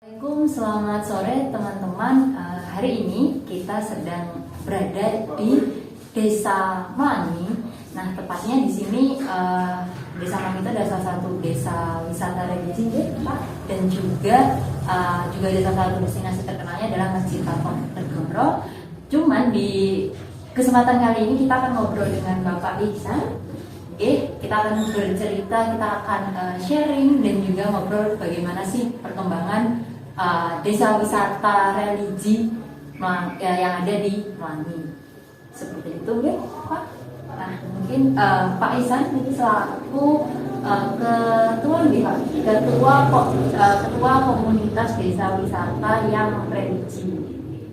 Assalamualaikum, selamat sore teman-teman. Hari ini kita sedang berada di Desa Melangi. Nah, tepatnya di sini Desa Melangi itu adalah salah satu desa wisata religi, Pak, dan juga ada salah satu destinasi terkenalnya adalah Masjid Al-Negoro. Cuman di kesempatan kali ini kita akan ngobrol dengan Bapak Ihsan. Kita akan bercerita, kita akan sharing dan juga ngobrol bagaimana sih perkembangan desa wisata religi yang ada di Melangi. Seperti itu, Pak. Nah, mungkin Pak Ihsan ini selaku ketua komunitas desa wisata yang religi.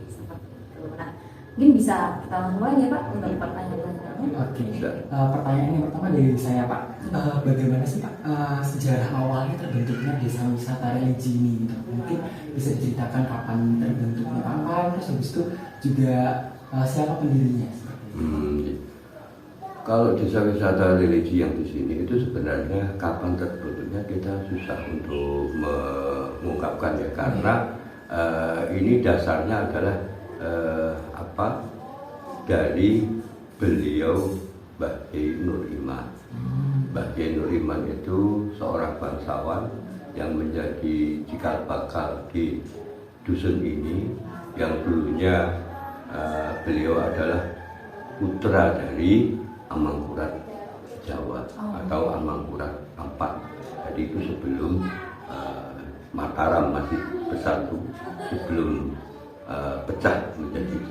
Seperti itu. Nah, mungkin bisa kita mulai ya, Pak, untuk pertanyaan. Oke, pertanyaan yang pertama dari saya, Pak. Bagaimana sih, Pak, sejarah awalnya terbentuknya desa wisata religi ini? Gitu. Mungkin bisa diceritakan kapan terbentuknya, kapan, terus habis itu juga siapa pendirinya? Kalau desa wisata religi yang di sini itu sebenarnya kapan terbentuknya kita susah untuk mengungkapkan ya, karena ini dasarnya adalah dari beliau Mbah Kiai Nur Iman. Mbah Kiai Nur Iman itu seorang bangsawan yang menjadi cikal bakal di dusun ini, yang dulunya beliau adalah putra dari Amangkurat Jawa atau Amangkurat Ampat. Jadi itu sebelum Mataram masih bersatu, sebelum pecah menjadi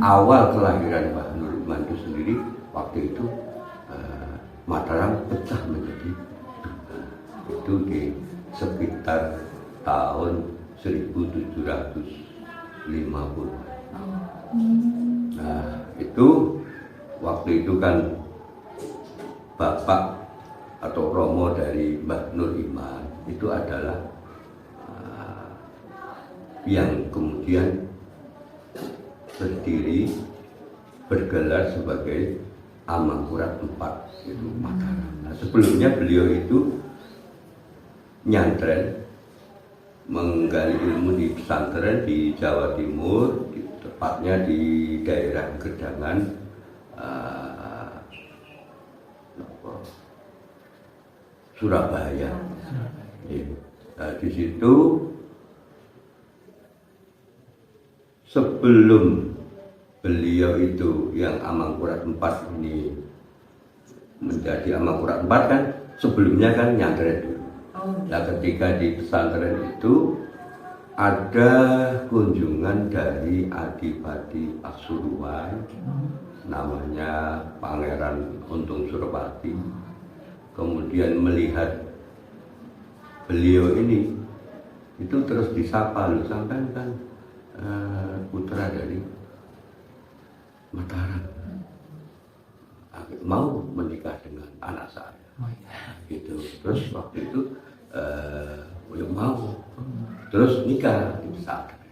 awal kelahiran Mbah Nur Iman itu sendiri, waktu itu Mataram pecah menjadi dua. Itu di sekitar tahun 1750. Nah, itu waktu itu kan bapak atau romo dari Mbah Nur Iman itu adalah yang kemudian berdiri bergelar sebagai Amangkurat IV itu Mataram. Nah, sebelumnya beliau itu nyantren menggali ilmu di pesantren di Jawa Timur, tepatnya di daerah Gedangan, Surabaya. Nah, di situ sebelum beliau itu yang Amangkurat IV ini menjadi Amangkurat IV kan sebelumnya kan nyantren dulu. Nah, ketika di pesantren itu ada kunjungan dari Adipati Pasuruan, namanya Pangeran Untung Suropati, kemudian melihat beliau ini itu terus disapa, loh, sampai kan putra dari Mataram mau menikah dengan anak saya, gitu. Terus waktu itu mau, terus nikah di pesantren.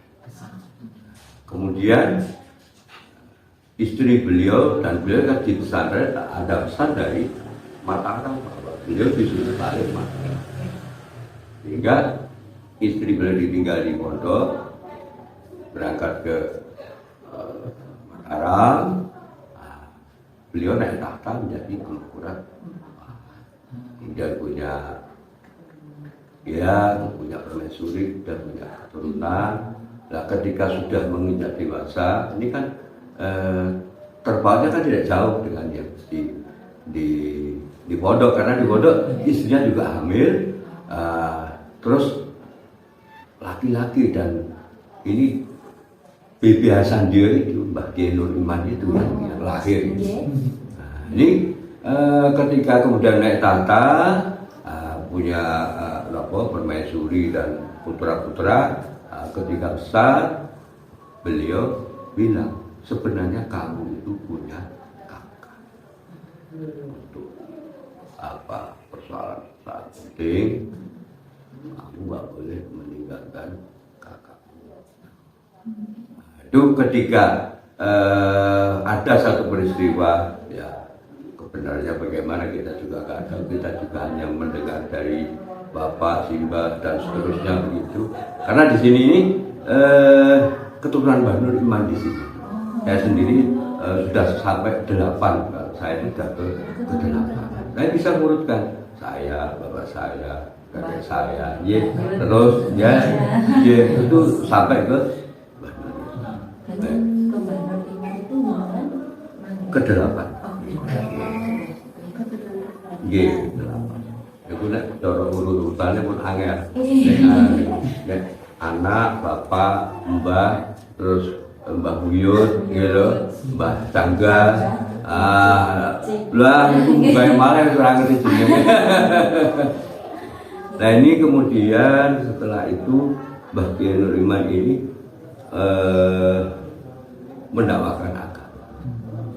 Kemudian istri beliau dan beliau kan di pesantren ada pesan dari Mataram bahwa beliau disuruh balik Mataram, sehingga istri beliau ditinggal di pondok, berangkat ke Mataram. Beliau naik tahta menjadi Amangkurat. Kemudian punya permaisuri dan punya keturunan. Nah, ketika sudah menginjak dewasa, ini kan terbawanya kan tidak jauh dengan yang di pondok, karena di pondok istrinya juga hamil, terus laki-laki, dan ini Bibi Hasan dia itu, Mbah Kiai Nur Iman itu yang lahir. Nah, ini ketika kemudian naik tahta, punya permaisuri dan putra-putra, ketika besar beliau bilang, sebenarnya kamu itu punya kakak. Untuk persoalan saat penting, kamu nggak boleh meninggalkan kakakmu. Itu ketika ada satu peristiwa, ya kebenarannya bagaimana kita juga nggak tahu, kita juga hanya mendengar dari bapak, simbah dan seterusnya begitu. Karena di sini ini keturunan Mbah Nur Iman di sini. Saya sendiri sudah sampai 8, saya itu sudah ke 8. Saya bisa mengurutkan saya, bapak saya, kakek saya, terus itu sampai ke Mbah Nur. Berarti ke Mbah Nur Iman itu hubungan Ke 8. Iya. 8. Itu nek cara urut-urutannya pun angel. Nek anak, bapak, mbah, terus Mbah Buyut, gitu, Mbah Cangga, lah itu kayak malah kurang ngerti jenenge. Nah ini kemudian setelah itu Mbah Kiai Nur Iman ini mendakwakan agama,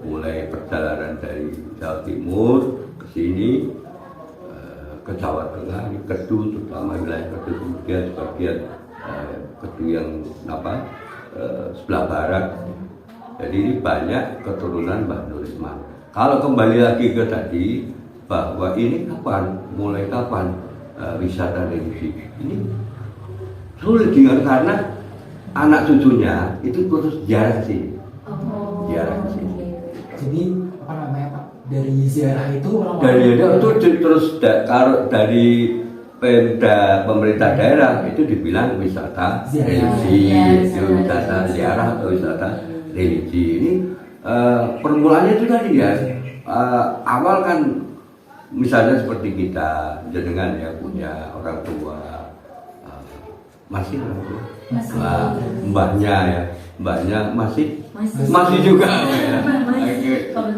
mulai perjalanan dari Jawa Timur ke sini, ke Jawa Tengah, Kedu, terutama wilayah Kedu, kemudian sebagian Kedu yang sebelah barat. Jadi ini banyak keturunan Mbah Nur Iman. Kalau kembali lagi ke tadi, bahwa ini mulai kapan wisata religi ini sulit diingat karena anak cucunya itu terus ziarah sih. Ziarah sih. Jadi apa namanya Pak? Dari ziarah itu terus dari pemerintah daerah itu dibilang wisata religi, itu wisata ziarah atau wisata religi. Ini permulaannya itu tadi ya, awal kan misalnya seperti kita jenengan ya punya orang tua, masih orang tua, mbahnya masih juga ya.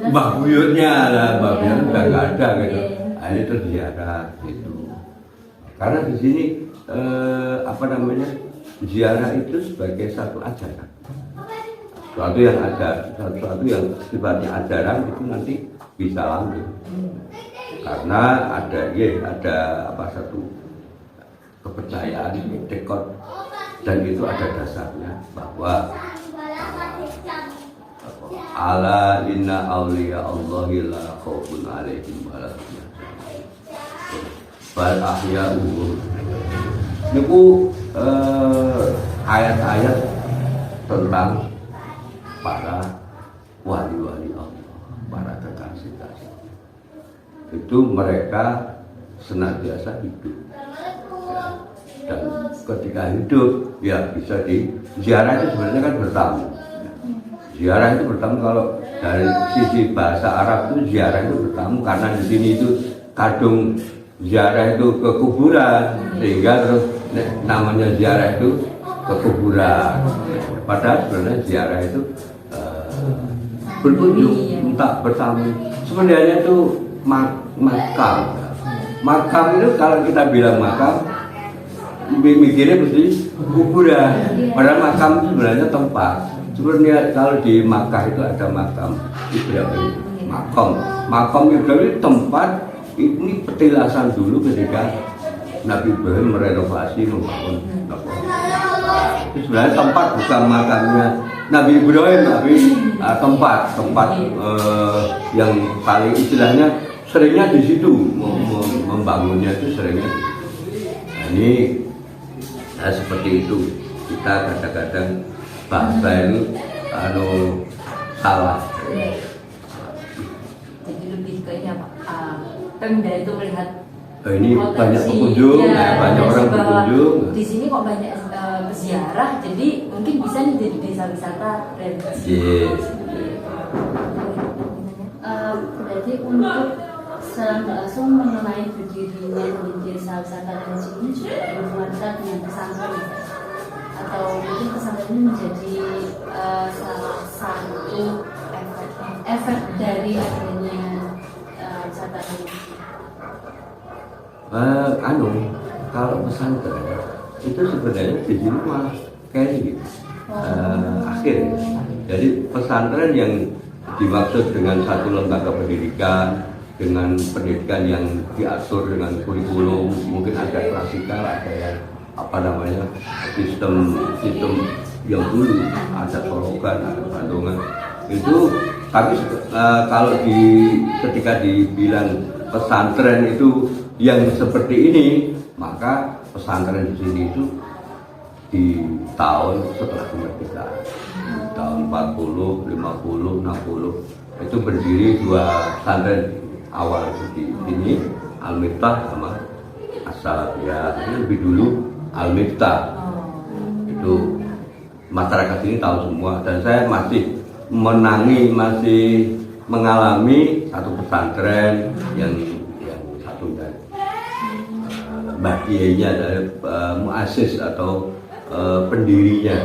Mbah Buyutnya lah, Mbah Buyut udah nggak ada gitu. Ini terus ziarah gitu. Karena di sini ziarah itu sebagai satu ajaran, suatu yang sifatnya ajaran itu nanti bisa lanjut. Karena ada satu kepercayaan dekor dan itu ada dasarnya bahwa ala inna awliya Allahi la khaufun alaihim wa la hum yahzanun bal ahya'u. Niku ayat-ayat tentang para wali-wali Allah, para kekasih-kasih. Itu mereka senantiasa hidup. Ya. Dan ketika hidup ya bisa ziarah itu sebenarnya kan bertamu. Ziarah itu bertamu, kalau dari sisi bahasa Arab itu ziarah itu bertamu karena di sini itu kadung ziarah itu ke kuburan, sehingga terus namanya ziarah itu ke kuburan. Padahal sebenarnya ziarah itu berkunjung, minta bertamu. Sebenarnya itu makam. Makam itu kalau kita bilang makam, mikirnya mesti kuburan. Padahal makam itu sebenarnya tempat. Sebenarnya kalau di Makkah itu ada makam Ibrahim, makam Ibrahim tempat. Ini petilasan dulu ketika Nabi Ibrahim merenovasi membangun. Itu sebenarnya tempat, bukan makamnya Nabi Ibrahim, tapi tempat yang paling istilahnya seringnya di situ membangunnya itu seringnya. Nah, ini seperti itu, kita kadang-kadang bahasa itu salah. Jadi lebih ke ini apa? Pemda itu melihat ini banyak pengunjung, banyak orang berkunjung. Di sini kok banyak peziarah, jadi mungkin bisa nih jadi desa wisata religi. Berarti untuk secara langsung mengenai berdirinya desa wisata religi ini juga berhubungan dengan pesantren, atau mungkin pesantren ini menjadi salah satu efek dari adanya wisata religi. Kalau pesantren itu sebenarnya di sini malah kayak gitu. Akhir. Jadi pesantren yang dimaksud dengan satu lembaga pendidikan, dengan pendidikan yang diatur dengan kurikulum, mungkin ada klasikal, ada yang sistem yang dulu ada Sorogan, ada Bandungan. Itu tapi kalau ketika dibilang pesantren itu yang seperti ini, maka pesantren di sini itu di tahun setelah kemerdekaan, tahun 40, 50, 60 itu berdiri 2 pesantren awal di sini, Al-Miftah sama As-Salafiyah. Ini lebih dulu Al-Miftah. Itu masyarakat ini tahu semua, dan saya masih mengalami satu pesantren yang satu dari Mbah Kiainya dari muassis atau pendirinya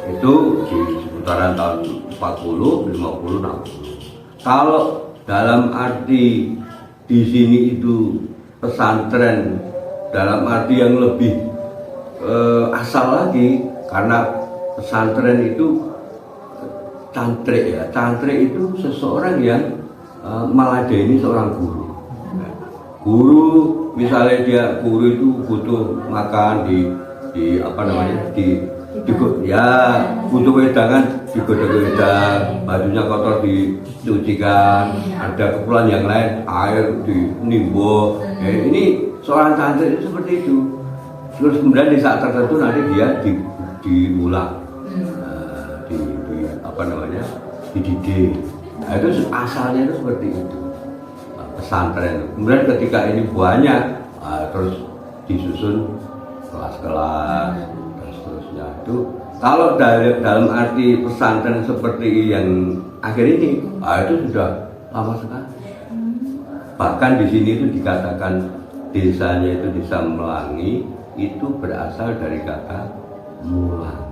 itu di seputaran tahun 40, 50, 60. Kalau dalam arti di sini itu pesantren dalam arti yang lebih asal lagi, karena pesantren itu cantrik ya. Cantrik itu seseorang yang meladeni seorang guru. Guru misalnya dia guru itu butuh makan di apa namanya butuh wedangan digodok wedang, bajunya kotor dicucikan, ada keperluan yang lain air dinimbo. Ini seorang santri itu seperti itu. Terus kemudian di saat tertentu nanti dia diulang, apa namanya, dididik. Nah, itu asalnya itu seperti itu pesantren. Kemudian ketika ini banyak, terus disusun kelas-kelas dan seterusnya. Itu kalau dalam arti pesantren seperti yang akhir ini, itu sudah lama sekali. Bahkan di sini itu dikatakan desanya itu Desa Melangi, itu berasal dari kata mulang.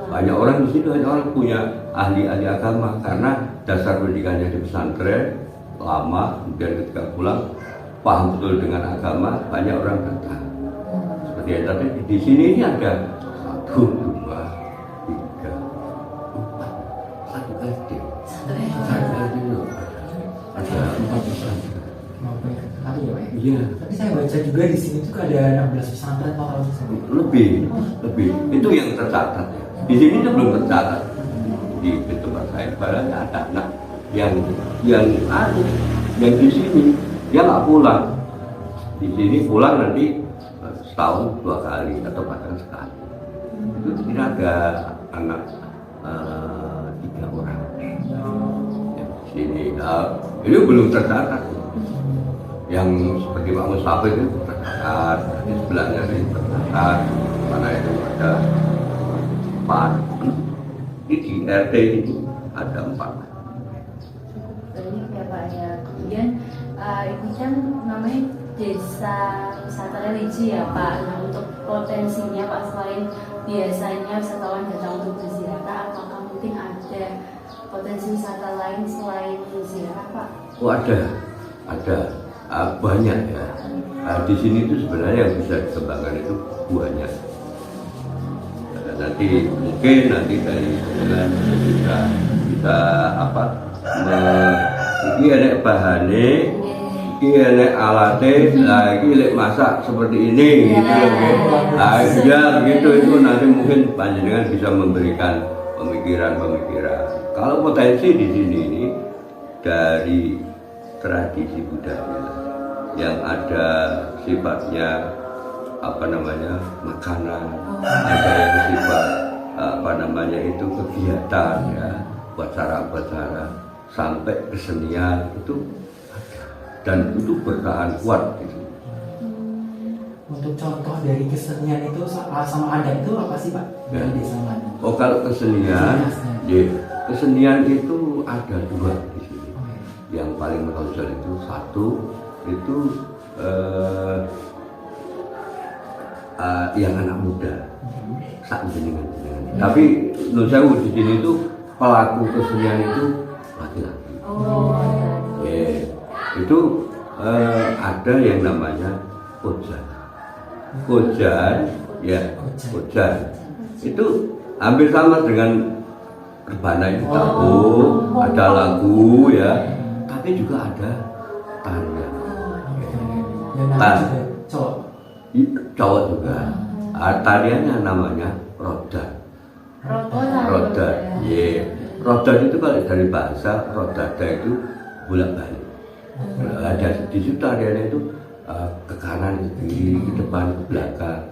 Banyak orang di sini, banyak orang punya ahli-ahli agama karena dasar pendidikannya di pesantren lama, kemudian ketika pulang paham betul dengan agama, banyak orang datang. Seperti yang tadi di sini ini ada 1, 2, 3, 4, 1 SD. Ada 4 pesantren. Iya. Tapi saya baca juga di sini tuh ada 16 pesantren total. Lebih. Itu yang tercatat ya. Di sini itu belum tercatat. Di tempat saya barangnya ada anak yang di sini dia nggak pulang. Di sini pulang nanti setahun 2 kali atau bahkan sekali. Itu tidak ada anak 3 orang. Ya, di sini ini belum tercatat. Yang seperti Pak Mustafid itu tercatat, di sebelahnya itu tercatat, mana itu ada 4. Di RT itu ada 4. Banyak ya Pak ya. Kemudian ini kan namanya Desa Wisata Religi ya Pak. Nah, untuk potensinya Pak, selain biasanya wisatawan datang untuk berziarah, apakah mungkin ada potensi wisata lain selain ziarah Pak? Oh ada. Banyak ya. Di sini itu sebenarnya yang bisa dikembangkan itu banyak. Nanti mungkin dari dengan kita apa? Ini ada bahannya, ini ada alatnya, lagi masak seperti ini, gitu loh. Ya begitu itu nanti mungkin panjenengan bisa memberikan pemikiran. Kalau potensi di sini ini dari tradisi budaya yang ada sifatnya apa namanya makanan, ada yang sifat apa namanya itu kegiatan ya, upacara sampai kesenian itu ada dan itu bertahan kuat gitu. Untuk contoh dari kesenian itu sama adat itu apa sih Pak? Ya. Di Desa Melangi. Oh kalau kesenian, kesenian itu ada 2 di sini. Yang paling menonjol itu 1 itu yang anak muda sak jenengan. Tapi menurut saya di sini itu pelaku kesenian itu laki-laki. Itu ada yang namanya Kojan itu hampir sama dengan rebana itu ada lagu ya, tapi juga ada tarian. Cowok juga. Tariannya namanya rodan. Rodan itu kalau dari bahasa rodada itu bolak-balik. Ada di situ tariannya itu ke kanan, ke kiri, ke depan, ke belakang,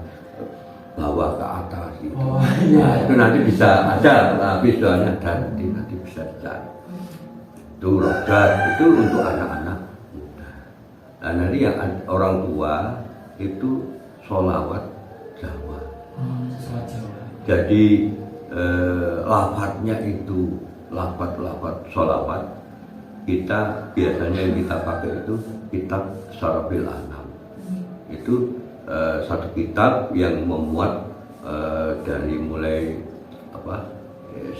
bawah ke atas gitu. Oh, iya. Nah, itu nanti bisa ada visualnya, ada nanti bisa dicari. Itu rodat itu untuk anak-anak muda. Nah, nanti yang orang tua itu sholawat Jawa. Sholat Jawa. Jadi lafadznya itu lafadz sholawat. Kita biasanya yang kita pakai itu kitab Syarafil Anam. Itu satu kitab yang memuat dari mulai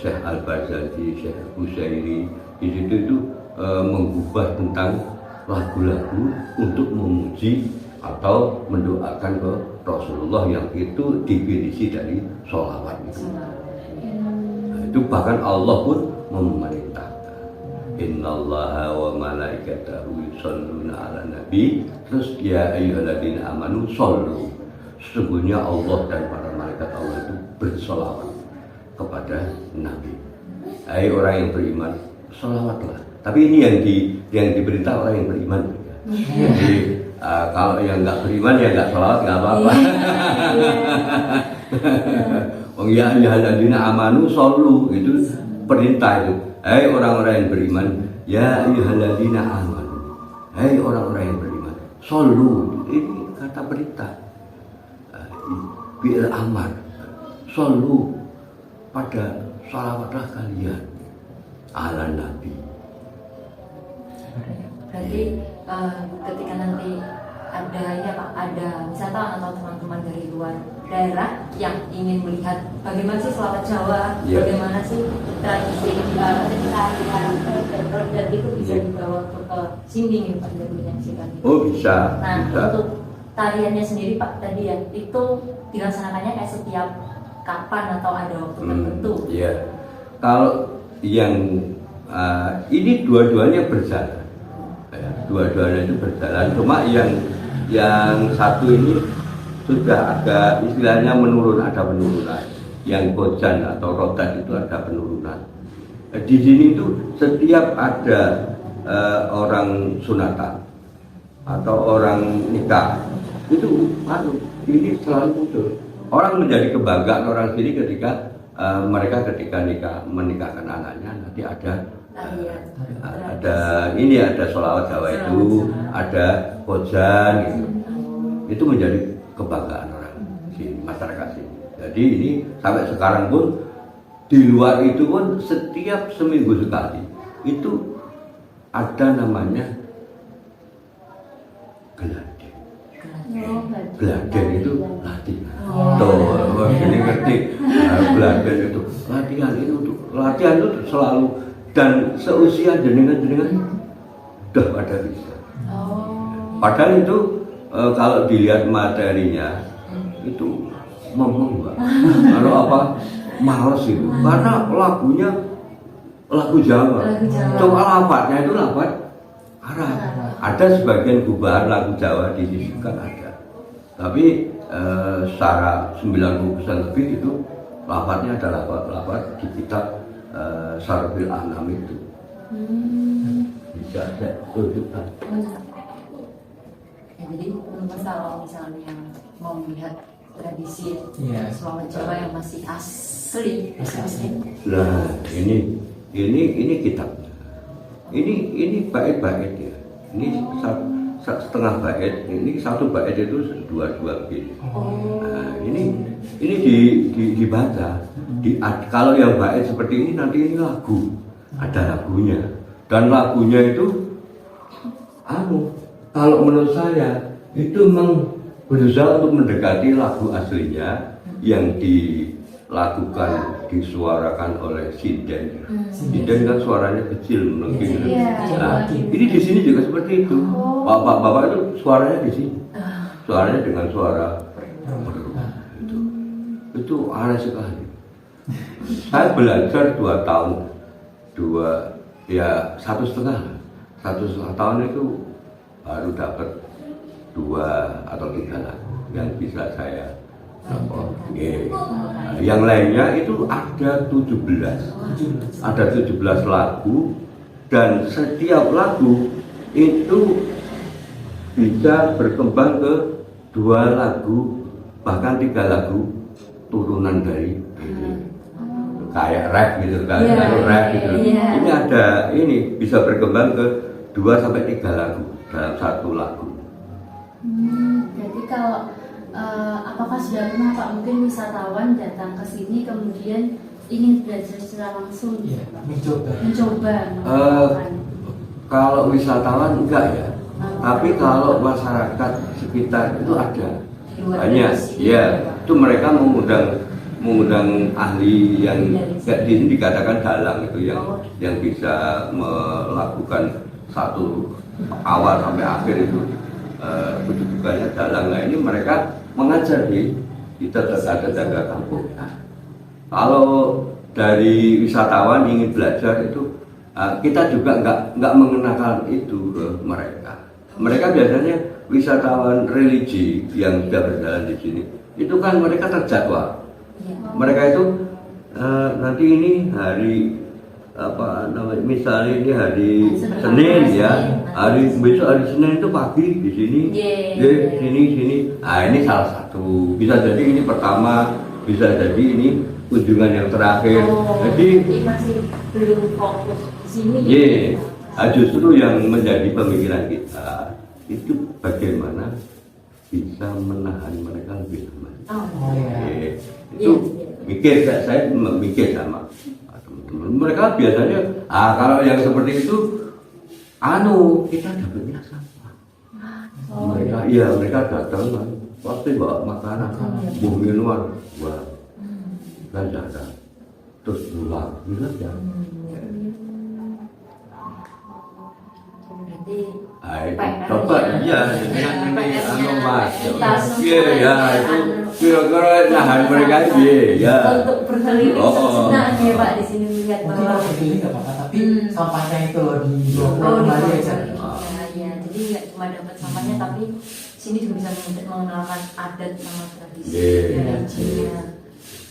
Syekh Al-Bazazi, Syekh Busairi. Di situ itu mengubah tentang lagu-lagu untuk memuji atau mendoakan ke Rasulullah yang itu definisi dari sholawat itu. Nah, itu bahkan Allah pun memerintahkan. Innallaha wa malaikatahu yusholluna 'alan nabi. Terus ya ayyuhalladzina amanu shollu. Sesungguhnya Allah dan para malaikat Allah itu bersolawat kepada Nabi. Hai orang yang beriman, sholawatlah. Tapi ini yang diperintah orang yang beriman. Jadi kalau yang nggak beriman ya nggak sholawat nggak apa-apa. Oh ya ayyuhalladzina amanu shollu, itu perintah itu. Hai orang-orang yang beriman, ya ayyuhalladzina amanu. Hai orang-orang yang beriman, shollu, ini kata perintah. Bil amar, shollu, pada sholawatlah kalian ala Nabi. Berarti ketika nanti ada wisatawan atau teman-teman dari luar daerah yang ingin melihat bagaimana sih sholawat Jawa, bagaimana sih tradisi tarian dan itu bisa dibawa ke sini nih Pak, tidak menyaksikan. Oh bisa. Nah bisa. untuk tariannya sendiri Pak tadi ya, itu dilaksanakannya kayak setiap kapan atau ada waktu tertentu? Iya. Kalau yang ini dua-duanya berjalan. Ya, dua-duanya itu berjalan. Cuma yang satu ini sudah agak istilahnya menurun, ada penurunan. Yang kojan atau rodat itu ada penurunan. Di sini itu setiap ada orang sunatan atau orang nikah itu ini selalu muncul. Orang menjadi kebanggaan orang sini ketika mereka ketika menikahkan anaknya nanti ada ada sholawat Jawa itu, ada kojan gitu. Itu menjadi kebanggaan orang sini, masyarakat sini. Jadi ini sampai sekarang pun di luar itu pun setiap seminggu sekali itu ada namanya geladen. Geladen itu latihan. Tuh, ini ngerti. Geladen itu latihan itu selalu dan seusia jenengan udah pada bisa. Padahal itu kalau dilihat materinya itu ngomong Mbak. Kalau apa males itu karena lagunya lagu Jawa. Cuma lafadznya itu lafadz Arab. Ada sebagian gubahan lagu Jawa disisipkan ada. Tapi secara 90% lebih itu lafadznya adalah lafadz di kitab Syarafil Anam itu. Bisa saya tunjukkan. Ya, jadi teman-teman kalau misalnya mau melihat tradisi sholawat Jawa yang masih asli. Nah ini kitabnya. Ini bait-bait ya. Ini setengah bait. Ini satu bait itu dua begini. Nah, ini dibaca. Kalau yang bait seperti ini nanti ini lagu, ada lagunya. Dan lagunya itu kalau menurut saya itu berusaha untuk mendekati lagu aslinya yang dilakukan, disuarakan oleh sinden. Sinden kan suaranya kecil mungkin. Nah, ini di sini juga seperti itu. Bapak-bapak itu suaranya di sini. Suaranya dengan suara itu aneh sekali. Saya belajar 2 tahun, 1,5 tahun itu baru dapat 2 atau 3 lagu yang bisa saya yang lainnya itu ada 17 lagu dan setiap lagu itu bisa berkembang ke 2 lagu bahkan 3 lagu turunan dari ini. Kayak rap gitu kan, Iya, kalau rap gitu. iya. Ini ada ini bisa berkembang ke 2 sampai 3 lagu dalam satu lagu. Jadi kalau apakah sudah pernah Pak mungkin wisatawan datang ke sini kemudian ingin belajar secara langsung Iya, mencoba. melakukan. Kalau wisatawan enggak ya, tapi kalau masyarakat sekitar itu ada banyak. Ya, itu mereka mengundang ahli yang di sini dikatakan dalang itu yang bisa melakukan satu awal sampai akhir itu kedudukannya dalang. Nah ini mereka mengajar di tetangga kampung. Kalau dari wisatawan ingin belajar itu kita juga nggak mengenakan itu ke mereka. Mereka biasanya wisatawan religi yang sudah berjalan di sini itu kan mereka terjadwal. Mereka itu nanti ini hari apa namanya, misalnya ini hari Senin ya, besok hari Senin itu pagi di sini, sini. Nah ini salah satu. Bisa jadi ini pertama, bisa jadi ini kunjungan yang terakhir. Jadi masih belum fokus di sini. Justru yang menjadi pemikiran kita itu bagaimana bisa menahan mereka lebih lama. Itu mikir, saya memikir sama teman-teman. Mereka biasanya, kalau yang seperti itu, kita dapatnya sama. Mereka datang kan, pasti bawa makanan, buah minuman, dan jaga, terus pulang, gitu aja. Coba dengan ini mas, itu kira-kira nahan mereka untuk berkeliling senang ya Pak di sini lihat Mungkin bahwa kalau berkeliling nggak apa-apa, tapi sampahnya itu loh dibawa kembali aja. Ya, jadi nggak cuma dapat sampahnya tapi sini juga bisa mengenalkan adat sama tradisi religinya.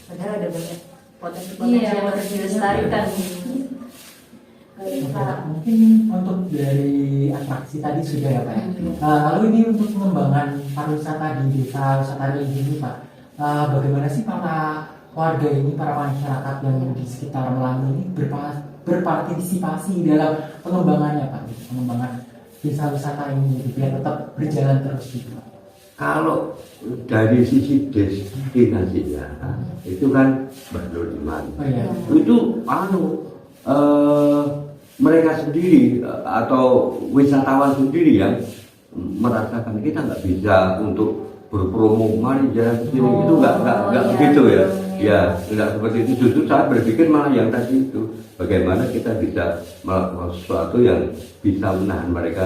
Padahal ada banyak potensi yang harus dilestarikan. Mungkin untuk dari atraksi tadi sudah ya Pak. Lalu ini untuk pengembangan pariwisata di desa wisata religi ini Pak, bagaimana sih para warga ini, para masyarakat yang di sekitar Melangi ini berpartisipasi dalam pengembangannya Pak, pengembangan desa wisata ini biar tetap berjalan terus gitu. Kalau dari sisi destinasinya itu kan Bando Diman. Itu mereka sendiri atau wisatawan sendiri yang merasakan. Kita nggak bisa untuk berpromo mari jalan ke sini, itu nggak begitu ya. Ya nggak seperti itu. Justru saya berpikir malah yang tadi itu, bagaimana kita bisa melakukan sesuatu yang bisa menahan mereka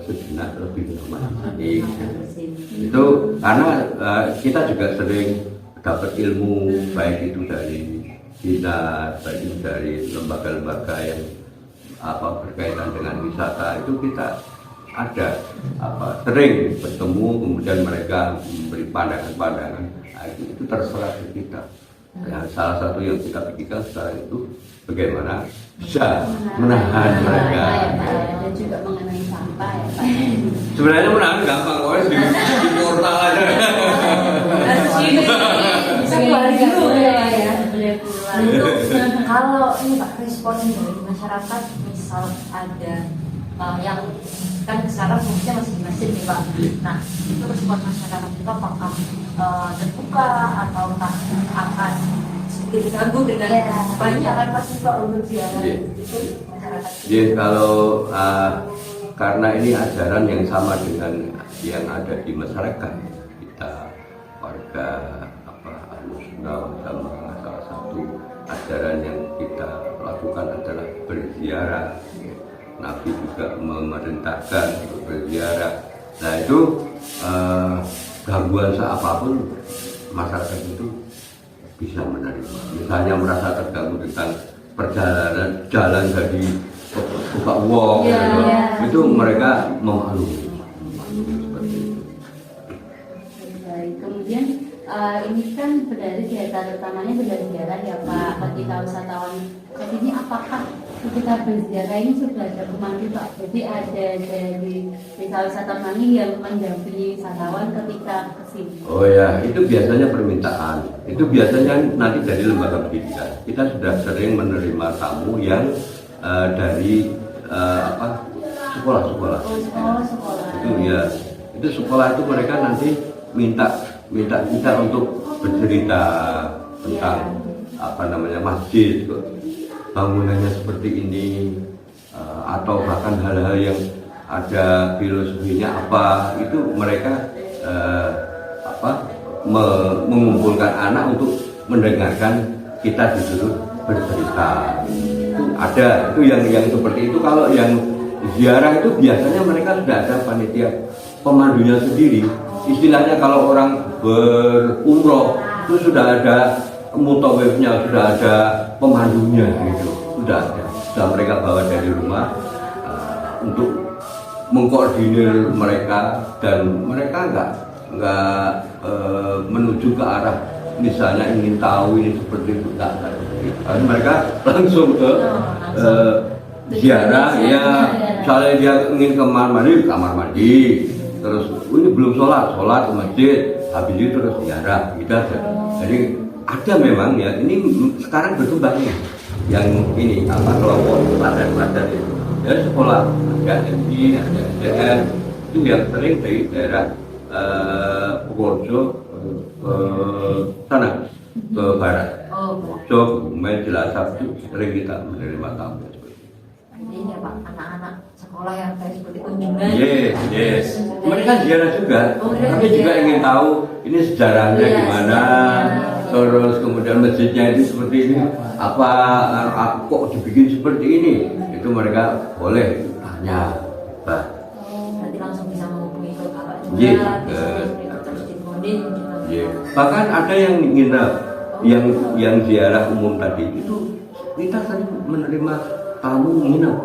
sejenak lebih lama. Itu karena kita juga sering dapat ilmu, baik itu dari dinas, baik itu dari lembaga-lembaga yang berkaitan dengan wisata. Itu kita ada sering bertemu, kemudian mereka memberi pandangan-pandangan. Itu terserah ke kita. Salah satu yang kita pikirkan sekarang itu bagaimana bisa menahan mereka. Dan juga mengenai sampah ya Pak. Sebenarnya menahan gampang, di portal aja. Bisa keluar dulu ya. Kalau ini Pak, respon dari masyarakat, misal ada yang kan sekarang fungsinya masih di masjid nih Pak. Nah, itu respon masyarakat itu apakah terbuka atau akan sedikit diganggu dengan banyak kan pasti Pak untuk ziarah itu masyarakat. Jadi kalau karena ini ajaran yang sama dengan yang ada di masyarakat kita, warga Al-Sunnah sama salah satu ajaran yang kita lakukan adalah berziarah. Nabi juga memerintahkan untuk berziarah. Nah itu gangguan apapun masyarakat itu bisa menerima. Misalnya merasa terganggu tentang perjalanan jalan dari buka uang, itu mereka memaklumi. Seperti itu. Baik, kemudian ini kan berdari data utamanya berdari daerah ya Pak. Ketika wisatawan ke sini apakah ketika berziarah ini sudah ada pemandu Pak. Jadi ada dari desa wisata Mangi yang mendampingi wisatawan ketika kesini. Oh ya, itu biasanya permintaan. Itu biasanya nanti dari lembaga pendidikan. Kita sudah sering menerima tamu yang dari sekolah-sekolah. Oh, sekolah. Itu ya, itu sekolah itu mereka nanti minta kita untuk bercerita tentang masjid, bangunannya seperti ini, atau bahkan hal-hal yang ada filosofinya apa, itu mereka mengumpulkan anak untuk mendengarkan kita disuruh bercerita. Itu ada, itu yang seperti itu. Kalau yang ziarah itu biasanya mereka sudah ada panitia pemandunya sendiri. Istilahnya kalau orang berumroh itu sudah ada mutawifnya, sudah ada pemandunya gitu, sudah ada. Sudah mereka bawa dari rumah untuk mengkoordinir mereka, dan mereka nggak menuju ke arah misalnya ingin tahu ini seperti itu, enggak. Mereka langsung ke ziarah ya. Misalnya dia ingin ke kamar mandi, terus ini belum sholat ke masjid, habis itu terus ziarah gitu aja. Jadi ada memang ya, ini sekarang berkembang ya, yang ini kelompok pelajar itu dari sekolah, ada MI, ada SDN, itu yang sering dari daerah Purworejo ke sana, ke barat, Purworejo, Kebumen, Cilacap, itu sering kita menerima tamu. Ini ya Pak, anak-anak sekolah yang kayak seperti kunjungan. Yes. Mereka ziarah juga, mereka tapi juga ziarah. ingin tahu ini sejarahnya Iya, gimana. sejarahnya. Terus kemudian masjidnya itu seperti ini, apa kok dibikin seperti ini? Itu mereka boleh tanya. Bah. Nanti langsung bisa menghubungi ke Bapak juga, Iya, bisa terus dibonding. Bahkan ada yang nginep, yang ziarah umum tadi itu kita sering menerima tamu nginep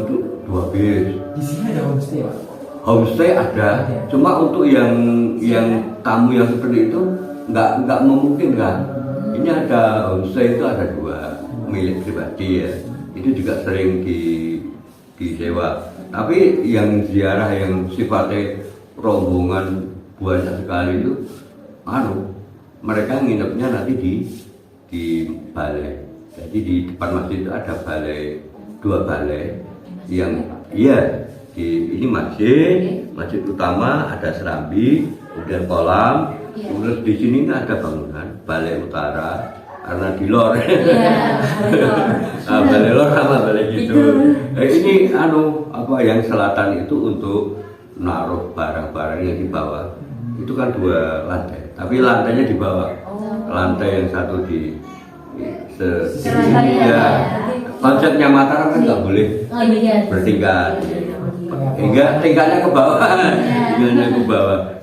untuk 2 bis. Di sini ada homestay Pak? Homestay ada, cuma untuk yang tamu yang seperti itu nggak memungkinkan. Ini ada homestay itu ada 2 milik pribadi ya, itu juga sering disewa. Tapi yang ziarah yang sifatnya rombongan banyak sekali itu, mereka nginepnya nanti di balai. Jadi di depan masjid itu ada balai, 2 balai yang ini masjid utama, ada serambi, kemudian kolam, terus di sini ada bangunan balai utara karena di lor. Balai lor sama balai gitu. Ini yang selatan itu untuk naruh barang-barang yang di bawah. Itu kan 2 lantai, tapi lantainya di bawah. Lantai yang satu di konsepnya Mataram kan nggak boleh bertingkat, hingga tingkatnya ke bawah,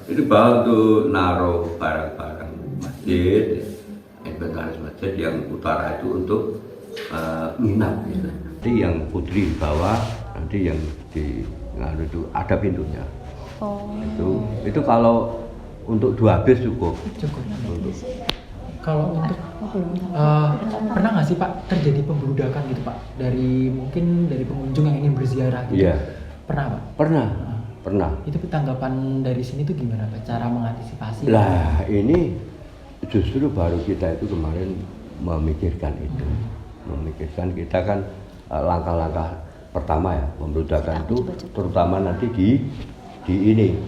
Itu bawah untuk naruh barang-barang masjid, inventaris masjid. Yang utara itu untuk nginap. Gitu. Nanti yang putri di bawah, nanti yang di itu ada pintunya. Itu kalau untuk 2 bis cukup. Kalau untuk pernah nggak sih Pak terjadi pembludakan gitu Pak dari pengunjung yang ingin berziarah gitu? Iya. Pernah Pak? Pernah. Itu tanggapan dari sini tuh gimana Pak? Cara mengantisipasi? Lah ini justru baru kita itu kemarin memikirkan itu. Memikirkan kita kan langkah-langkah pertama ya, pembludakan itu terutama nanti di ini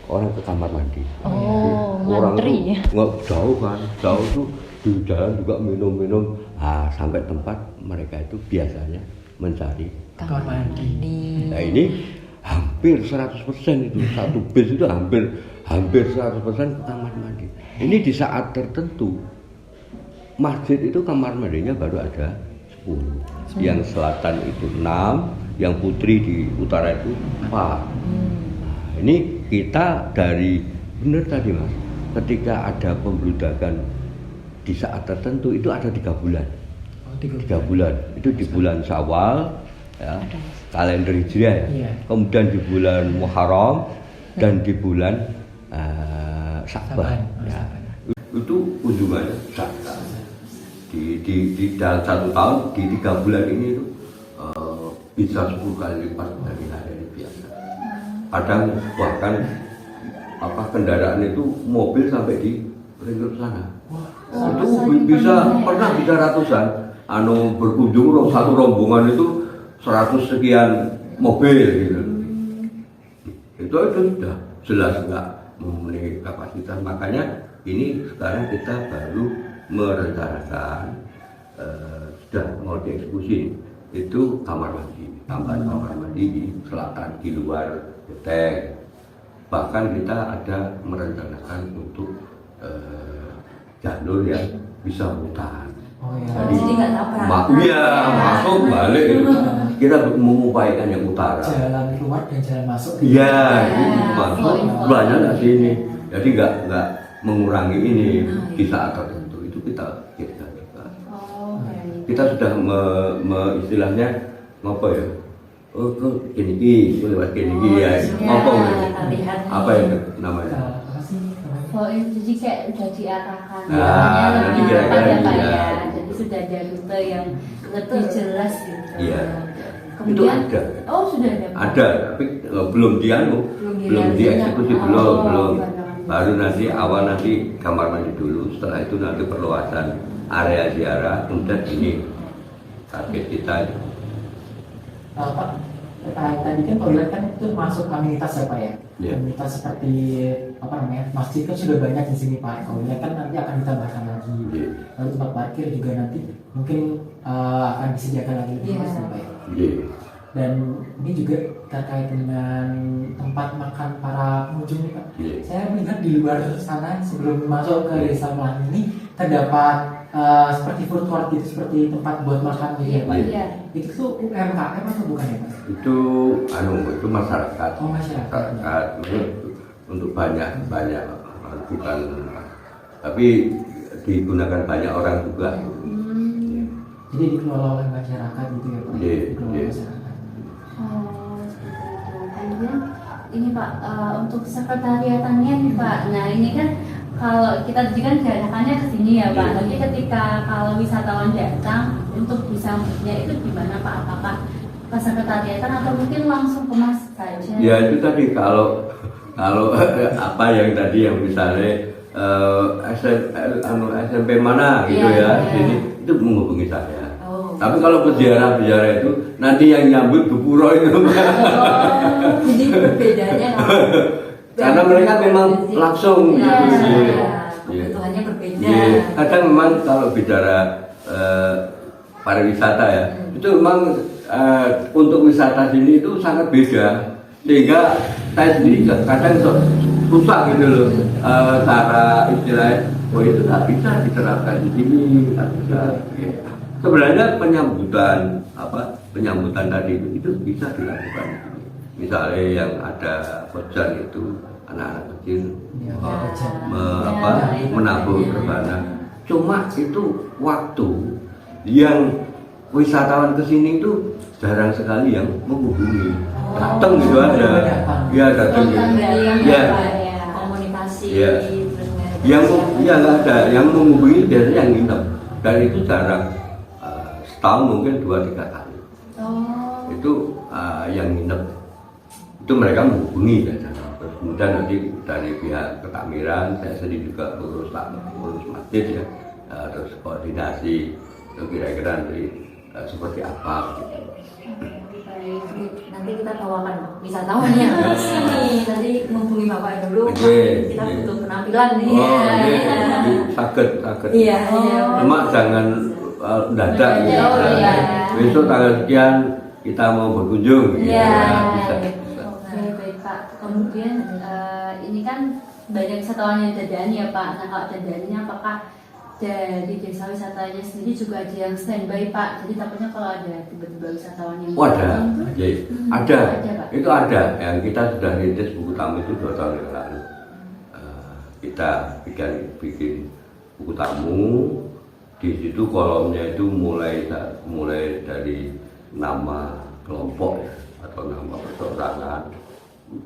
orang ke kamar mandi. Orang itu nggak jauh tuh di jalan juga minum. Sampai tempat mereka itu biasanya mencari kamar mandi. Nah ini hampir 100% itu, satu bis itu hampir 100% ke kamar mandi. Ini di saat tertentu masjid itu kamar mandinya baru ada 10. Yang selatan itu 6, yang putri di utara itu 4. Ini kita dari benar tadi Mas, ketika ada pembludakan di saat tertentu itu ada 3 bulan. 3 bulan. Itu di bulan Syawal ya, kalender Hijriah ya. Kemudian di bulan Muharram dan di bulan Sya'ban. Ya. Itu kunjungannya besar. Di dalam 1 tahun di 3 bulan ini itu bisa 10 kali lipat dari hari biasa. Kadang bahkan kendaraan itu mobil sampai di ring road sana. Itu bisa pernah bisa ratusan. Berkunjung satu rombongan itu 100 sekian mobil gitu. Itu sudah jelas nggak memenuhi kapasitas. Makanya ini sekarang kita baru merencanakan sudah mau dieksekusi itu kamar mandi, tambahan kamar mandi di selatan di luar hotel. Bahkan kita ada merencanakan untuk jalur yang bisa hutan. Oh ya. Jadi nggak tabrakan. Iya, masuk balik itu. Kita mengupayakan yang utara. Jalan keluar dan jalan masuk. Iya, itu masuk banyak dari sini. Jadi nggak mengurangi ini di saat tertentu. Itu kita juga. Kita sudah istilahnya apa ya? Kini lewat kini ya. Apa yang namanya? Apa sih namanya? Oh, jadi kayak udah diarahkan. Nanti kira-kira ya, Pak, iya. ya. Jadi sudah ada rute yang lebih jelas gitu. Iya. Itu Kemudian, ada. oh sudah ada. Pak? Ada, tapi belum belum dieksekusi belum. Baru nanti awal nanti kamar mandi dulu. Setelah itu nanti perluasan area ziarah. Kemudian ini target kita. Pak, tadi kan toilet kan itu masuk amenitas ya Pak ya? Iya. Amenitas seperti apa namanya, masjid kan sudah banyak di sini Pak. Toilet kan nanti akan ditambahkan lagi. Iya. Lalu tempat parkir juga nanti mungkin akan disediakan lagi lebih Iya. luas ya Pak ya? Iya. Dan ini juga terkait dengan tempat makan para pengunjung nih Pak. Iya. Saya melihat di luar sana sebelum masuk ke desa Melangi ini terdapat seperti food court gitu, seperti tempat buat makan gitu ya Pak. Iya. Itu tuh UMKM atau bukan ya Pak? Itu itu masyarakat. Oh, masyarakat. Masyarakat untuk banyak bukan, tapi digunakan banyak orang juga. Jadi dikelola oleh masyarakat gitu ya Pak? Iya, Dikelola iya. masyarakat. Oh, seperti itu. Kemudian ini Pak, untuk sekretariatannya nih Pak. Nah ini kan kalau kita tadi kan diarahkannya ke sini ya Pak. Nanti ketika kalau wisatawan datang untuk bisa melihatnya itu gimana Pak? Apakah ke sekretariatan atau mungkin langsung ke Mas saja? Ya itu tadi kalau apa yang tadi yang misalnya SMP mana gitu Iya, ya, iya. sini itu menghubungi saya. Oh. Tapi kalau peziarah itu nanti yang nyambut Bu Puro itu. Oh, jadi perbedaannya Karena mereka memang langsung Iya, gitu sih. kebutuhannya berbeda. Iya. Kadang memang kalau bicara pariwisata ya, itu memang untuk wisata sini itu sangat beda. Sehingga saya sendiri kadang susah gitu loh, cara istilahnya, oh itu nggak bisa diterapkan di sini, nggak bisa. Ya. Sebenarnya penyambutan tadi itu bisa dilakukan. Misalnya yang ada hujan itu anak-anak kecil Ya, menabur rebana. Cuma itu waktu yang wisatawan ke sini itu jarang sekali yang menghubungi. Datang gitu aja. Ya datang gitu. Ya. Komunikasi. Iya. Terus Nggak ada. Yang menghubungi biasanya yang nginep. Dan itu jarang. Setahun mungkin 2-3 kali. Oh. Itu yang nginep. Itu mereka menghubungi biasanya. Terus kemudian nanti dari pihak ketakmiran, saya sendiri juga urus masjid ya, terus koordinasi, itu kira-kira nanti seperti apa gitu. nanti kita bawakan wisatawannya ke sini. Nanti menghubungi Bapak dulu. Oke. Kita butuh penampilan nih. Oh, ini sakit. Iya. Cuma jangan dadak gitu. Oh, iya. Besok tanggal sekian kita mau berkunjung. Iya. Ya, bisa. Oke, baik Pak. Kemudian ini kan banyak wisatawan yang dadaan ya Pak. Nah kalau dadaannya apakah dari desa wisatanya sendiri juga ada yang standby Pak? Jadi takutnya kalau ada tiba-tiba wisatawan yang Oh, ada, datang tuh, Iya. Ada, Pak. itu ada. Yang kita sudah rintis buku tamu itu 2 tahun yang lalu. Kita bikin buku tamu. Di situ kolomnya itu mulai dari nama kelompok ya, atau nama perseorangan.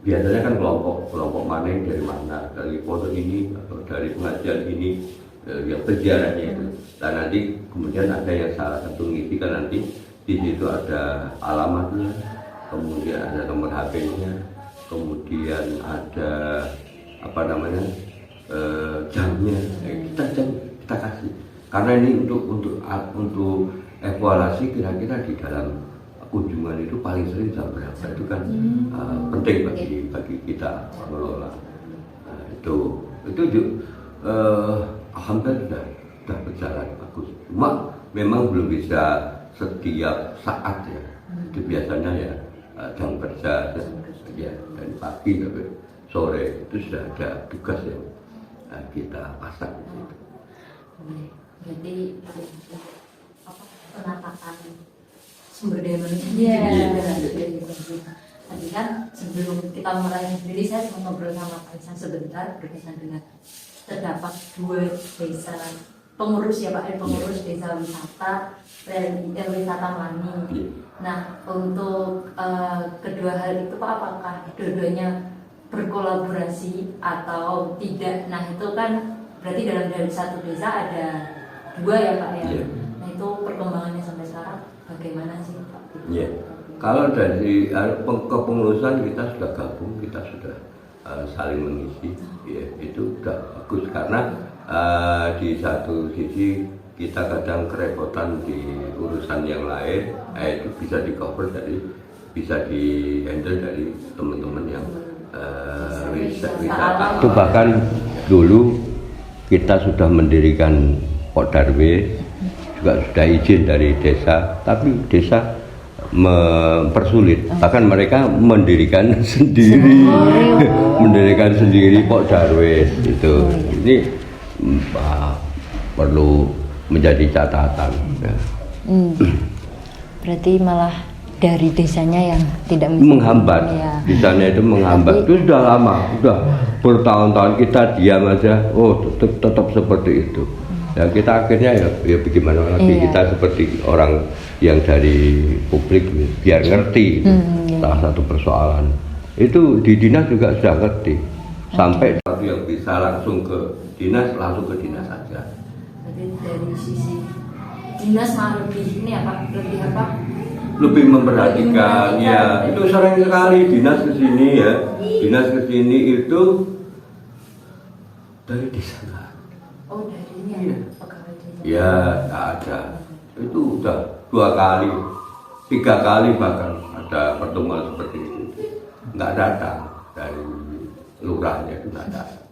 Biasanya kan kelompok mana yang dari mana, dari pondok ini atau dari pengajian ini, yang peziarahnya itu. Dan nanti kemudian ada yang salah satu ngisi kan nanti Di situ ada alamatnya, kemudian ada nomor HP-nya, kemudian ada apa namanya jamnya. Kita kasih. Karena ini untuk evaluasi kira-kira di dalam kunjungan itu paling sering jam berapa itu kan penting bagi kita mengelola. Itu alhamdulillah sudah berjalan bagus. Cuma memang belum bisa setiap saat ya. Itu biasanya ya jam kerja ya dari pagi sampai sore itu sudah ada tugas yang kita pasang. Jadi penataan sumber daya manusia. Tadi kan sebelum kita mulai sendiri saya sempat ngobrol sama Pak Ihsan sebentar berkaitan dengan terdapat 2 desa pengurus ya Pak, pengurus desa wisata dan wisata Mani. Nah untuk kedua hal itu Pak, apakah dua-duanya berkolaborasi atau tidak? Nah itu kan berarti dari satu desa ada 2 ya Pak ya. Nah itu perkembangannya sampai sekarang bagaimana sih Pak? Iya. Kalau dari kepengurusan kita sudah gabung, kita sudah saling mengisi, ya, itu sudah bagus karena di satu sisi kita kadang kerepotan di urusan yang lain, itu bisa di cover bisa di handle dari teman-teman yang wisata. Itu bahkan dulu kita sudah mendirikan Podarwe, juga sudah izin dari desa, tapi desa mempersulit, bahkan mereka mendirikan sendiri Pok Darwis itu. Ini perlu menjadi catatan ya. Berarti malah dari desanya yang tidak menghambat ya. Di sana itu menghambat. Itu sudah lama, sudah bertahun-tahun kita diam aja, tetap seperti itu. Ya kita akhirnya ya bagaimana lagi, kita seperti orang yang dari publik biar ngerti salah satu persoalan itu di dinas juga sudah ngerti sampai satu yang bisa langsung ke dinas langsung ke dinas saja. Jadi dari sisi dinas malah lebih ini apa lebih memperhatikan ya. Itu sering sekali dinas ke sini ya, dinas ke sini itu dari desa. Oh dari ini ya pegawai desa. Ya tak ada. Itu udah 2 kali, 3 kali bahkan ada pertemuan seperti itu. Nggak datang dari lurahnya itu nggak datang.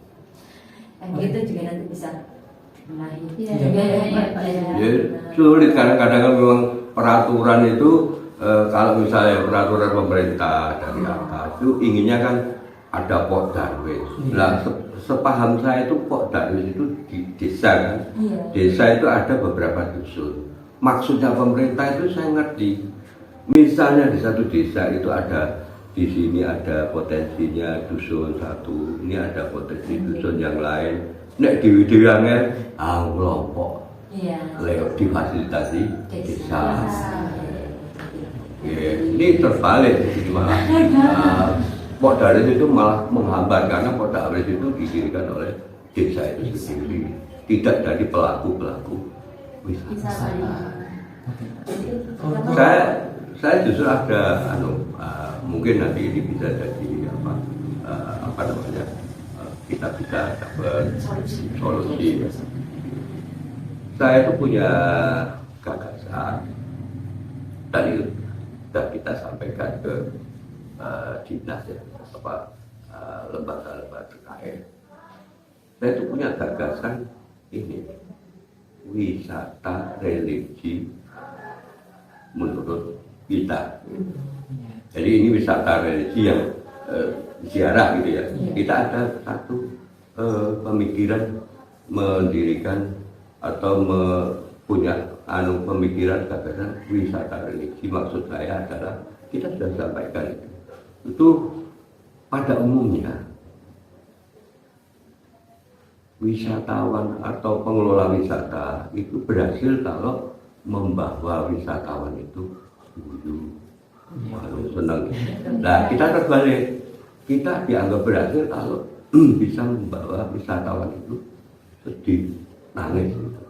Yang itu juga nanti bisa menarik. Ya, sulit kadang-kadang kan memang peraturan itu kalau misalnya peraturan pemerintah dari atas itu inginnya kan ada Pok Darwis. Nah, sepaham saya itu Pok Darwis itu di desa kan. Desa itu ada beberapa dusun. Maksudnya pemerintah itu saya ngerti. Misalnya di satu desa itu ada, di sini ada potensinya dusun satu, ini ada potensi dusun yang lain. Nek diwidangnya kelompok lewat difasilitasi desa. Ya, ini terbalik malah. Pok Darwis itu malah menghambat karena Pok Darwis itu didirikan oleh desa itu sendiri, tidak dari pelaku-pelaku wisata. Saya justru ada mungkin nanti ini bisa jadi apa namanya kita bisa dapat solusi. Saya itu punya gagasan tadi sudah kita sampaikan ke dinas ya, lembaga-lembaga terkait. Saya itu punya gagasan ini, wisata religi menurut kita. Jadi ini wisata religi yang ziarah gitu ya. Kita ada satu pemikiran mendirikan atau punya pemikiran gagasan wisata religi. Maksud saya adalah kita sudah sampaikan itu pada umumnya wisatawan atau pengelola wisata itu berhasil kalau membawa wisatawan itu senang. Nah kita terbalik, kita dianggap berhasil kalau bisa membawa wisatawan itu sedih, nangis gitu.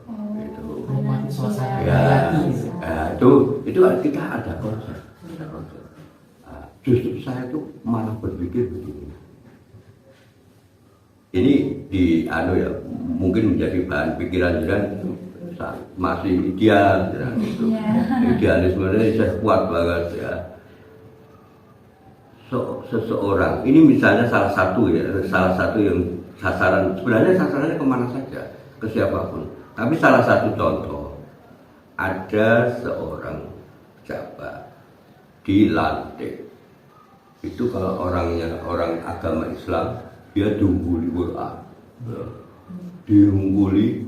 Suasana Ya, Itu kita ada konsep. Justru saya itu malah berpikir begini. Ini mungkin menjadi bahan pikiran dan masih ideal, gitu. Idealisme ini saya kuat banget ya. Seseorang ini misalnya salah satu yang sasaran, sebenarnya sasarannya kemana saja, ke siapapun. Tapi salah satu contoh, ada seorang pejabat dilantik. Itu kalau orang agama Islam, dia diungguli Quran, diungguli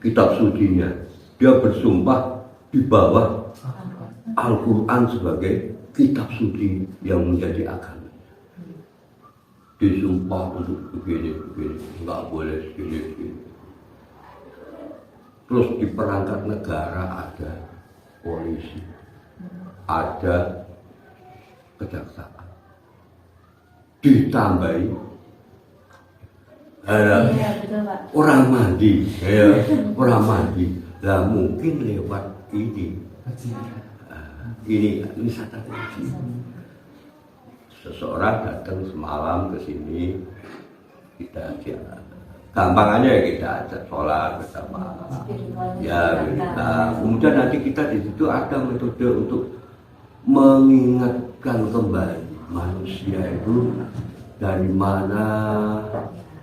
kitab sucinya, dia bersumpah di bawah Al-Quran sebagai kitab suci yang menjadi agama. Disumpah untuk begini, nggak boleh begini. Terus di perangkat negara ada polisi, ada kejaksaan, ditambahi orang mandi, orang mandi. Lah mungkin lewat ini wisata religi. Seseorang datang semalam ke sini, kita gampang aja kita ajak sholat bersama. Ya, kemudian nanti kita di situ ada metode untuk mengingatkan kembali manusia itu dari mana,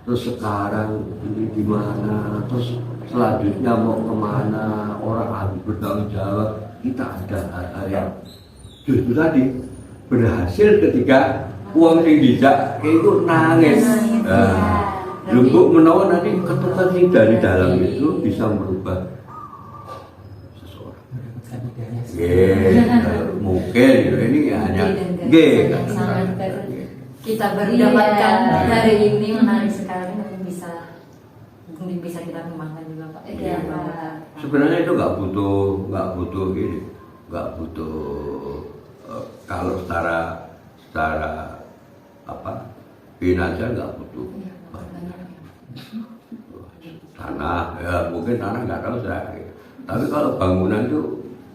terus sekarang ini di mana, terus selanjutnya mau kemana, orang harus bertanggung jawab. Kita ada hal-hal yang justru tadi berhasil ketika uang yang dijak itu nangis. Lembuk menawa nanti ketukan sing dari dalam itu bisa merubah seseorang. Mungkin ini hanya kita baru dapatkan hari ini menarik sekali, mungkin bisa kita kembangkan juga Pak. Sebenarnya itu nggak butuh kalau secara finansial nggak butuh tanah, ya mungkin tanah nggak tahu saya. Tapi kalau bangunan itu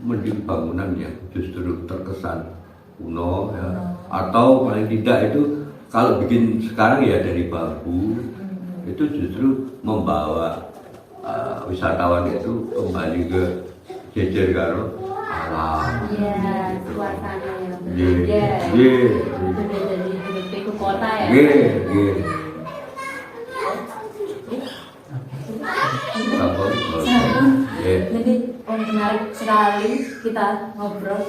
mending bangunan yang justru terkesan kuno ya, atau paling tidak itu kalau bikin sekarang ya dari bambu, itu justru membawa wisatawan itu kembali ke jejer karo alam. Iya, suasana yang berbeda. Berbeda dari hidup ke kota ya. Jadi menarik sekali kita ngobrol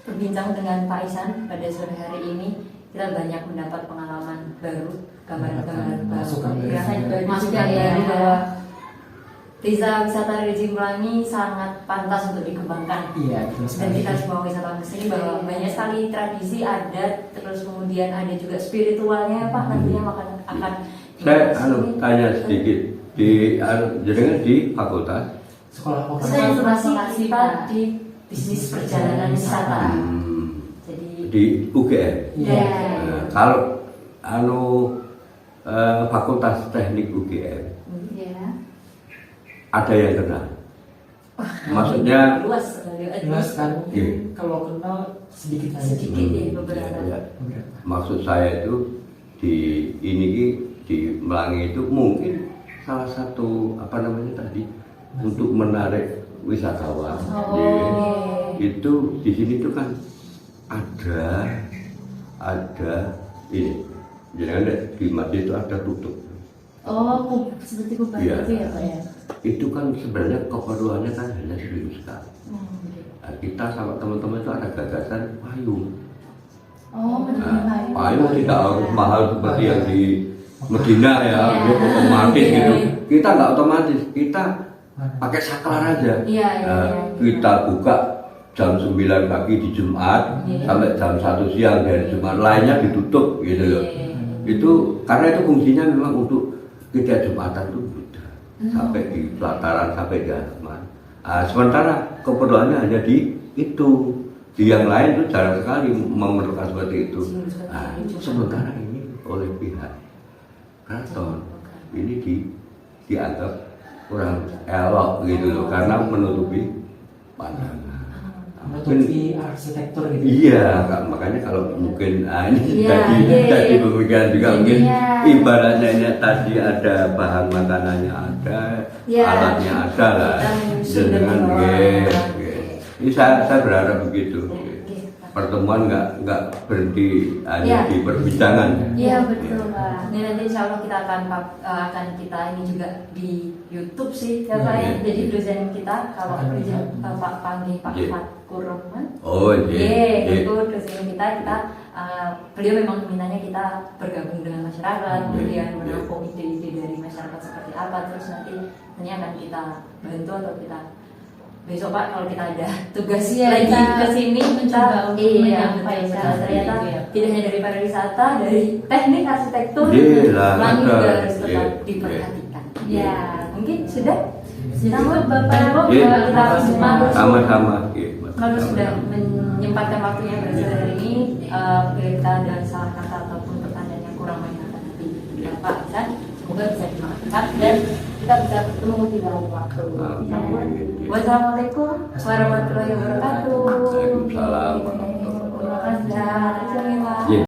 berbincang dengan Pak Ihsan pada sore hari ini. Kita banyak mendapat pengalaman baru, gambaran-gambaran baru, masukan baru bahwa Desa Wisata Religi Pelangi sangat pantas untuk dikembangkan. Iya, dan kita semua wisatawan kesini bahwa banyak sekali tradisi, adat, terus kemudian ada juga spiritualnya Pak, nantinya akan saya tanya sedikit di fakultas sekolah kita di bisnis perjalanan wisata. Jadi di UGM. Kalau fakultas teknik UGM ada yang kenal. Maksudnya luas kan? Kalau kenal sedikit aja. Beberapa. Maksud saya itu di Melangi itu mungkin salah satu untuk menarik wisatawan. Itu di sini tuh kan ada ini. Jadi di masjid itu ada tutup. Seperti kubah itu ya Pak ya. Itu kan sebenarnya keperluannya kan hanya seminggu sekali. Nah, kita sama teman-teman itu ada gagasan payung. Payung tidak harus mahal seperti yang di Medina ya, dia otomatis gitu. Kita nggak otomatis, kita pakai saklar aja. Kita buka jam 9 pagi di Jumat sampai jam 1 siang dari Jumat, lainnya ditutup gitu loh. Itu karena itu fungsinya memang untuk kita Jumatan itu sudah sampai di pelataran, sampai di halaman. Sementara keperluannya hanya di itu, di yang lain itu jarang sekali memerlukan seperti itu. Sementara ini oleh pihak keraton ini dianggap kurang elok gitu loh, karena menutupi pandangan. menutupi arsitektur gitu. Iya, makanya kalau mungkin ini Iya, tadi iya. pemikiran juga mungkin Iya. ibaratnya ini tadi ada bahan makanannya ada, Iya. alatnya ada lah. Kita menyusun Dengan dengan ini saya berharap begitu. Oke. Pertemuan nggak berhenti hanya Iya. di perbincangan. Iya betul Pak. Ini nanti insya Allah kita akan kita ini juga di YouTube sih ya Pak ya. Iya. Jadi dosen kita kalau Akan dosen melihat. Pak panggil Pak Iya. Fatkur Rahman. Oh iya. Itu dosen kita beliau memang mintanya kita bergabung dengan masyarakat, kemudian menampung ide-ide dari masyarakat seperti apa, terus nanti ini akan kita bantu atau kita besok Pak kalau kita ada tugas Iya, lagi kita ke sini mencoba untuk menyampaikan betul. Ternyata gitu ya. tidak hanya dari pariwisata, dari teknik arsitektur, Iya lah, Pelangi ada. juga harus tetap Iya, diperhatikan. iya. Ya, mungkin sudah. Cukup, Bapak. Bapak, Iya. kita harus Sama-sama. Iya, kalau sudah sama-sama. menyempatkan waktunya berhasil hari ini, bila kita ada salah kata ataupun pertanyaan yang kurang menyenangkan nanti Bapak dan semoga bisa dimaafkan dan kita bisa bertemu di dalam waktu. Wassalamualaikum warahmatullahi wabarakatuh. Waalaikumsalam. Terima kasih. Terima kasih. Iya.